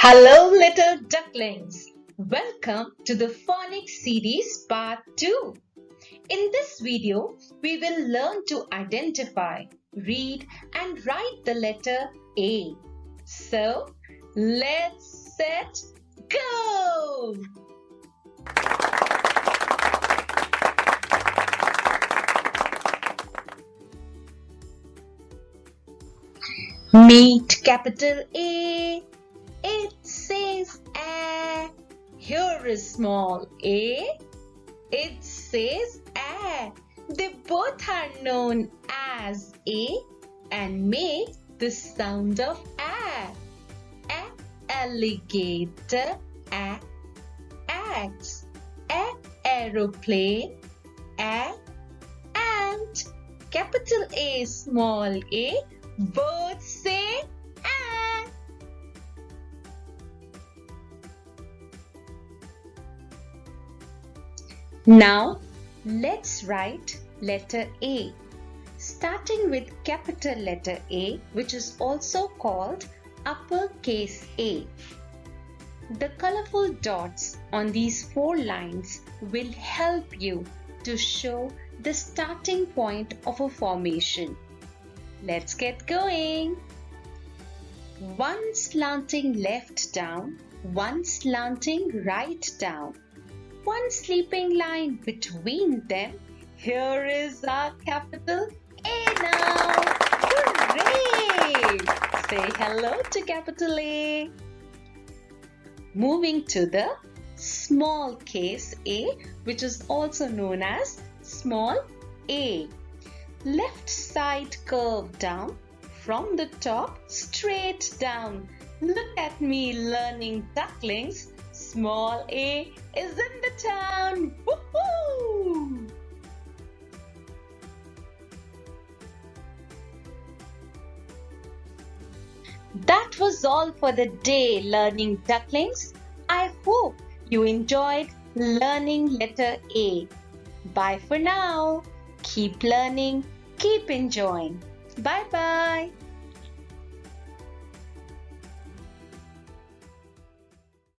Hello, little ducklings. Welcome to the Phonics series part 2. In this video, we will learn to identify, read and write the letter A. So, let's set, go! Meet capital A. It says A. Here is small a. It says A. They both are known as A and make the sound of A. A alligator, A axe, A aeroplane, A ant. Capital A, small a, both say A. Now, let's write letter A. Starting with capital letter A, which is also called uppercase A. The colorful dots on these 4 lines will help you to show the starting point of a formation. Let's get going. One slanting left down, one slanting right down. One sleeping line between them. Here is our capital A now. Hooray! Say hello to capital A. Moving to the small case A, which is also known as small a. Left side curve down, from the top straight down. Look at me learning ducklings. Small a is in the town. Woohoo! That was all for the day, learning ducklings. I hope you enjoyed learning letter A. Bye for now. Keep learning, keep enjoying. Bye bye.